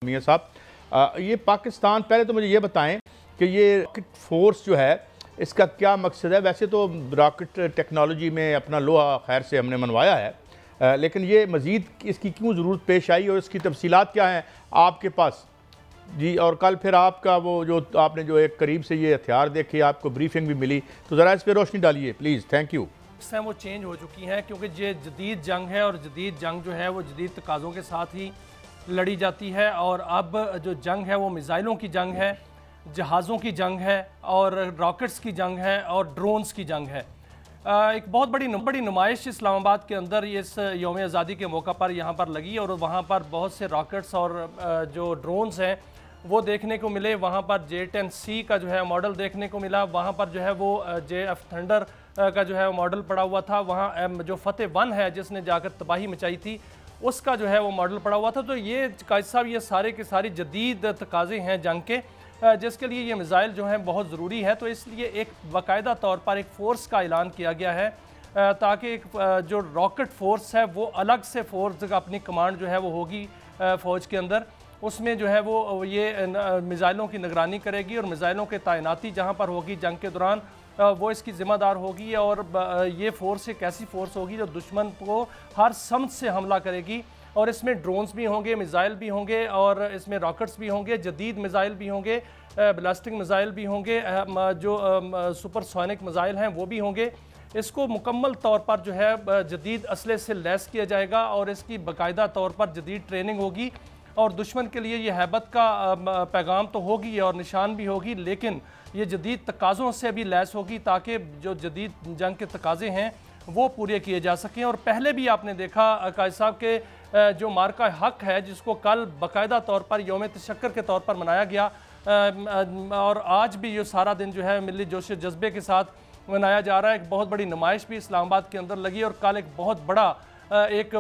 मियां साहब, ये पाकिस्तान, पहले तो मुझे ये बताएं कि ये रॉकेट फोर्स जो है इसका क्या मकसद है। वैसे तो रॉकेट टेक्नोलॉजी में अपना लोहा खैर से हमने मनवाया है, लेकिन ये मज़ीद इसकी क्यों ज़रूरत पेश आई और इसकी तफसीलात क्या हैं आपके पास जी। और कल फिर आपका वो जो आपने जो एक करीब से ये हथियार देखे, आपको ब्रीफिंग भी मिली, तो ज़रा इस पर रोशनी डालिए प्लीज़। Thank you. वो चेंज हो चुकी हैं क्योंकि ये जदीद जंग है और जदीद जंग जो है वो जदीद तकाज़ों के साथ ही लड़ी जाती है। और अब जो जंग है वो मिज़ाइलों की जंग है, जहाज़ों की जंग है और रॉकेट्स की जंग है और ड्रोन्स की जंग है। एक बहुत बड़ी नुमाइश इस्लामाबाद के अंदर इस यौम आज़ादी के मौका पर यहाँ पर लगी और वहाँ पर बहुत से रॉकेट्स और जो ड्रोन्स हैं वो देखने को मिले। वहाँ पर J-10C का जो है मॉडल देखने को मिला। वहाँ पर जो है वो JF थंडर का जो है मॉडल पड़ा हुआ था। वहाँ जो फतेह-1 है जिसने जाकर तबाही मचाई थी उसका जो है वो मॉडल पड़ा हुआ था। तो ये कायद साहब ये सारे के सारी जदीद तकाज़े हैं जंग के, जिसके लिए ये मिज़ाइल जो हैं बहुत ज़रूरी है। तो इसलिए एक बाकायदा तौर पर एक फ़ोर्स का ऐलान किया गया है ताकि एक जो रॉकेट फ़ोर्स है वो अलग से फ़ोर्स अपनी कमांड जो है वो होगी फ़ौज के अंदर। उसमें जो है वो ये मिज़ाइलों की निगरानी करेगी और मिज़ाइलों के तैनाती जहाँ पर होगी जंग के दौरान वो इसकी ज़िम्मेदार होगी। और ये फ़ोर्स एक ऐसी फ़ोर्स होगी जो दुश्मन को हर समत से हमला करेगी। और इसमें ड्रोन्स भी होंगे, मिज़ाइल भी होंगे और इसमें रॉकेट्स भी होंगे, जदीद मिज़ाइल भी होंगे, ब्लास्टिक मिज़ाइल भी होंगे, जो सुपरसोनिक मिज़ाइल हैं वो भी होंगे। इसको मुकम्मल तौर पर जो है जदीद असले से लैस किया जाएगा और इसकी बाकायदा तौर पर जदीद ट्रेनिंग होगी। और दुश्मन के लिए ये हैबत का पैगाम तो होगी और निशान भी होगी, लेकिन ये जदीद तकाज़ों से भी लैस होगी ताकि जो जदीद जंग के तकाज़े हैं वो पूरे किए जा सकें। और पहले भी आपने देखा कायद साहब के जो मार्का हक है जिसको कल बाकायदा तौर पर यौम तशक्कर के तौर पर मनाया गया और आज भी ये सारा दिन जो है मिली जोश जज्बे के साथ मनाया जा रहा है। एक बहुत बड़ी नुमाइश भी इस्लामाबाद के अंदर लगी और कल एक बहुत बड़ा एक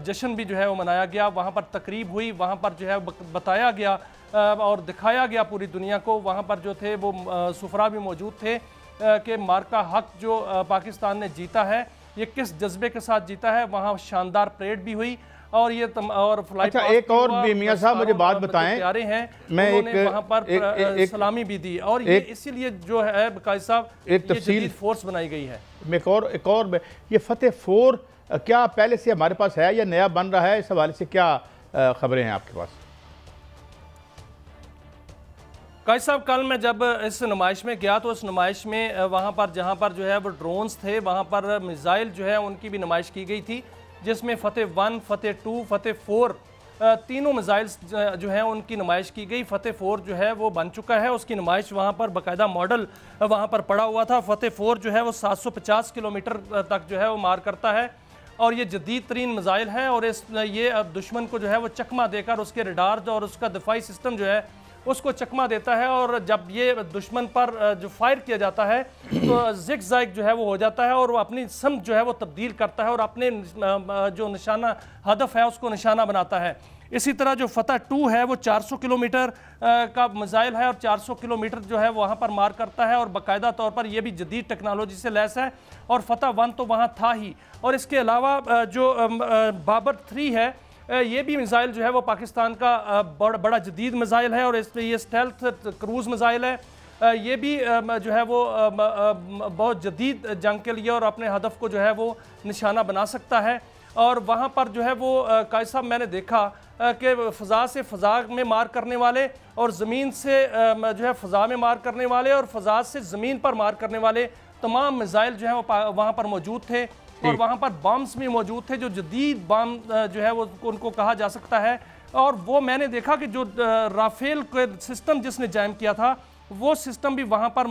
जश्न भी जो है वो मनाया गया। वहाँ पर तकरीब हुई, वहाँ पर जो है बताया गया और दिखाया गया पूरी दुनिया को। वहाँ पर जो थे वो सुफरा भी मौजूद थे कि मार्का हक जो पाकिस्तान ने जीता है ये किस जज्बे के साथ जीता है। वहाँ शानदार परेड भी हुई और ये और फ्लाइट। अच्छा, एक और भी मियां साहब मुझे बात बताएं, तैयारे हैं, मैं उन्होंने वहाँ पर सलामी भी दी और ये इसीलिए जो है कायद साहब एक तफसील फोर्स बनाई गई है। एक और ये फतेह-4 क्या पहले से हमारे पास है या नया बन रहा है? इस हवाले से क्या खबरें हैं आपके पास? कायद साहब, कल मैं जब इस नुमाइश में गया तो इस नुमाइश में वहाँ पर जहाँ पर जो है वो ड्रोन्स थे वहाँ पर मिज़ाइल जो है उनकी भी नुमाइश की गई थी, जिसमें फतेह-1, फतेह-2, फतेह-4 तीनों मिज़ाइल्स जो हैं उनकी नुमाइश की गई। फतेह-4 जो है वो बन चुका है, उसकी नुमाइश वहाँ पर बाकायदा मॉडल वहाँ पर पड़ा हुआ था। फतेह-4 जो है वो 750 किलोमीटर तक जो है वो मार करता है और ये जदीद तरीन मिज़ाइल है और ये अब दुश्मन को जो है वो चकमा देकर उसके रडार और उसका दिफाई सिस्टम जो है उसको चकमा देता है। और जब ये दुश्मन पर जो फायर किया जाता है तो जिग जैग जो है वो हो जाता है और वो अपनी समत जो है वो तब्दील करता है और अपने जो निशाना हदफ है उसको निशाना बनाता है। इसी तरह जो फतेह-2 है वो 400 किलोमीटर का मिज़ाइल है और 400 किलोमीटर जो है वहाँ पर मार करता है और बाकायदा तौर पर यह भी जदीद टेक्नोलॉजी से लैस है। और फतेह-1 तो वहाँ था ही। और इसके अलावा जो बाबर-3 है ये भी मिज़ाइल जो है वो पाकिस्तान का बड़ा जदीद मिज़ाइल है और ये स्टेल्थ क्रूज़ मिज़ाइल है। ये भी जो है वो बहुत जदीद जंग के लिए और अपने हदफ को जो है वो निशाना बना सकता है। और वहाँ पर जो है वो कायद साहब मैंने देखा कि फ़ज़ा से फ़ज़ा में मार करने वाले और ज़मीन से जो है फ़ज़ा में मार करने वाले और फ़ज़ा से ज़मीन पर मार करने वाले तमाम मिज़ाइल जो है वो वहाँ पर मौजूद थे। और वहाँ पर बम्स भी मौजूद थे जो जदीद बम जो है वो उनको कहा जा सकता है। और वो मैंने देखा कि जो राफेल के सिस्टम जिसने जैम किया था वो सिस्टम भी वहाँ पर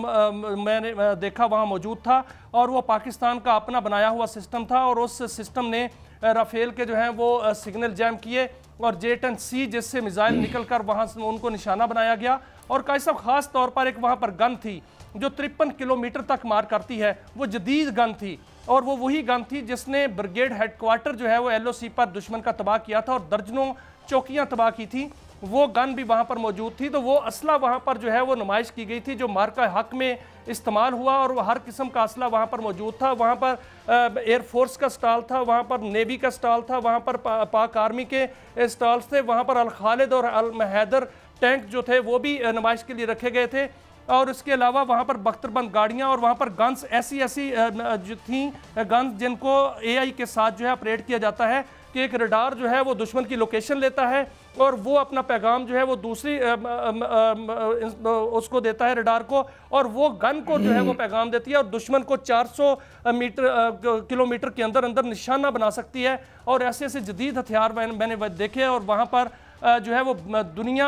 मैंने देखा वहाँ मौजूद था और वो पाकिस्तान का अपना बनाया हुआ सिस्टम था और उस सिस्टम ने राफेल के जो हैं वो सिग्नल जैम किए और J-10C जिससे मिज़ाइल निकल कर वहाँ से उनको निशाना बनाया गया। और कायद साहब ख़ास तौर पर एक वहाँ पर गन थी जो 53 किलोमीटर तक मार करती है, वो जदीद गन थी और वो वही गन थी जिसने ब्रिगेड हेडक्वार्टर जो है वो LOC पर दुश्मन का तबाह किया था और दर्जनों चौकियाँ तबाह की थी। वो गन भी वहाँ पर मौजूद थी। तो वो असला वहाँ पर जो है वो नुमाइश की गई थी जो मार्का हक में इस्तेमाल हुआ, और वह हर किस्म का असला वहाँ पर मौजूद था। वहाँ पर एयरफोर्स का स्टॉल था, वहाँ पर नेवी का स्टॉल था, वहाँ पर पाक आर्मी के स्टॉल्स थे, वहाँ पर अल खालिद और अल हैदर टैंक जो थे वो भी नुमाइश के लिए रखे गए थे। और इसके अलावा वहाँ पर बख्तरबंद गाड़ियाँ और वहाँ पर गन्स ऐसी जो थी गन्स जिनको AI के साथ जो है ऑपरेट किया जाता है कि एक रडार जो है वो दुश्मन की लोकेशन लेता है और वो अपना पैगाम जो है वो दूसरी उसको देता है रडार को, और वो गन को जो है वो पैगाम देती है और दुश्मन को 400 किलोमीटर के अंदर अंदर निशाना बना सकती है। और ऐसे ऐसे जदीद हथियार मैंने देखे, और वहाँ पर जो है वो दुनिया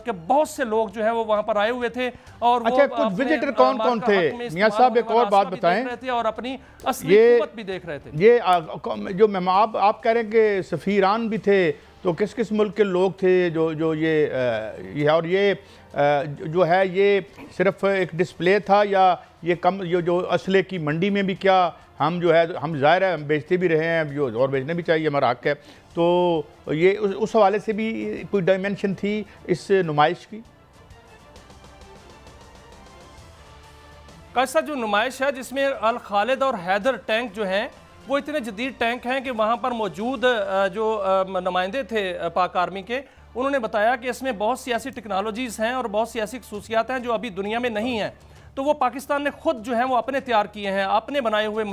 के बहुत से लोग जो है वो वहाँ पर आए हुए थे। और अच्छा, कुछ विजिटर कौन कौन थे मियां साहब, एक और बात बताएं, और अपनी असली कुव्वत भी देख रहे थे। ये जो आप कह रहे हैं कि सफीरान भी थे, तो किस किस मुल्क के लोग थे जो ये और ये जो है ये सिर्फ एक डिस्प्ले था, या ये कम जो असले की मंडी में भी क्या हम जो है हम ज़ाहिर है हम बेचते भी रहे हैं, जो और बेचने भी चाहिए, हमारा हक है, तो ये उस हवाले से भी कोई डायमेंशन थी इस नुमाइश की? कैसा जो नुमाइश है जिसमें अल खालिद और हैदर टैंक जो हैं वो इतने जदीद टैंक हैं कि वहाँ पर मौजूद जो नुमाइंदे थे पाक आर्मी के, उन्होंने बताया कि इसमें बहुत सी ऐसी टेक्नोलॉजीज़ हैं और बहुत सी ऐसी खसूसियात हैं जो अभी दुनिया में नहीं हैं। तो वो पाकिस्तान ने खुद जो है वो अपने तैयार किए हैं, अपने बनाए हुए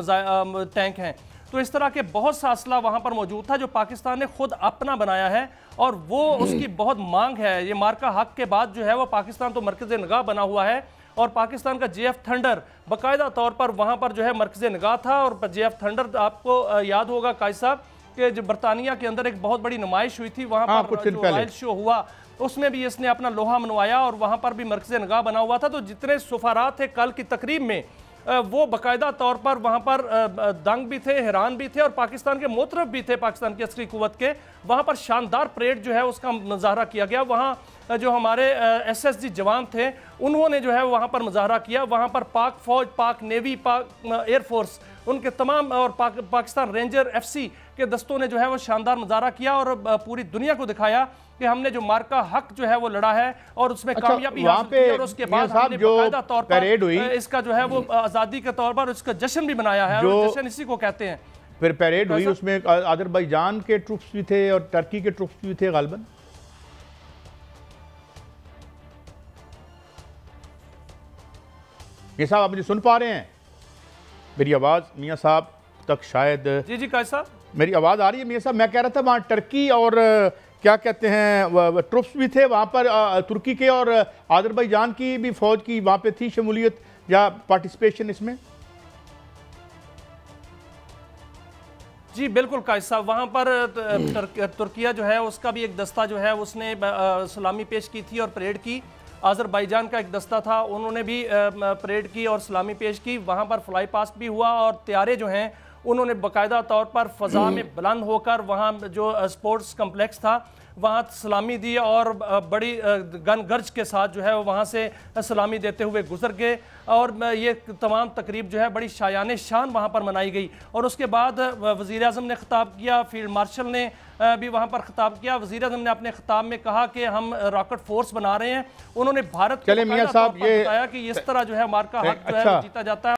टैंक हैं। तो इस तरह के बहुत सा असला वहाँ पर मौजूद था जो पाकिस्तान ने खुद अपना बनाया है, और वो उसकी बहुत मांग है। ये मार्का हक के बाद जो है वो पाकिस्तान तो मरकज़ निगाह बना हुआ है, और पाकिस्तान का JF थंडर बाकायदा तौर पर वहाँ पर जो है मरकज़ निगाह था। और JF थंडर आपको याद होगा कायद साहब कि जो बरतानिया के अंदर एक बहुत बड़ी नुमाइश हुई थी, वहाँ पर जो रॉयल शो हुआ उसमें भी इसने अपना लोहा मनवाया और वहाँ पर भी मरकज़ निगाह बना हुआ था। तो जितने सफारात थे कल की तकरीब में वो बाकायदा तौर पर वहाँ पर दंग भी थे, हैरान भी थे, और पाकिस्तान के मोतरफ भी थे, पाकिस्तान की अस्करी कुव्वत के। वहाँ पर शानदार परेड जो है उसका मुजाहरा किया गया। वहाँ जो हमारे SSG जवान थे उन्होंने जो है वहाँ पर मुजाहरा किया। वहाँ पर पाक फौज, पाक नेवी, पाक एयरफोर्स, उनके तमाम और पाकिस्तान रेंजर FC के दस्तों ने जो है वो शानदार मुजाहरा किया और पूरी दुनिया को दिखाया कि हमने जो मार्का हक जो है वो लड़ा है और उसमें कामयाबी हासिल की। और उसके बाद हमने बाकायदा तौर पर इसका जो है वो आज़ादी के तौर पर उसका जश्न भी मनाया है, और जश्न इसी को कहते हैं। फिर परेड हुई, उसमें अजरबैजान के ट्रूप्स भी थे और टर्की के ट्रूप्स भी थे गालिबन। ये साहब आप मुझे सुन पा रहे हैं? मेरी आवाज़ मियाँ साहब तक शायद? जी जी कायद साहब मेरी आवाज़ आ रही है मियाँ साहब? मैं कह रहा था वहाँ टर्की और क्या कहते हैं ट्रुप्स भी थे वहाँ पर, तुर्की के और अजरबैजान की भी फौज की वहाँ पे थी शमूलियत या पार्टिसिपेशन इसमें? जी बिल्कुल कायद साहब, वहाँ पर तुर्किया जो है उसका भी एक दस्ता जो है उसने सलामी पेश की थी और परेड की। अजरबैजान का एक दस्ता था, उन्होंने भी परेड की और सलामी पेश की। वहाँ पर फ्लाई पास्ट भी हुआ और तैयारे जो हैं उन्होंने बाकायदा तौर पर फ़ज़ा में बुलंद होकर वहाँ जो स्पोर्ट्स कम्प्लेक्स था वहाँ सलामी दी और बड़ी गन गर्ज के साथ जो है वहाँ से सलामी देते हुए गुजर गए। और ये तमाम तकरीब जो है बड़ी शायान शान वहाँ पर मनाई गई। और उसके बाद वज़ीर आज़म ने ख़िताब किया, फील्ड मार्शल ने भी वहाँ पर ख़िताब किया। वज़ीर आज़म ने अपने ख़िताब में कहा कि हम रॉकेट फोर्स बना रहे हैं। उन्होंने भारत को बताया कि इस तरह जो है मार्का हक जो है जीता जाता है।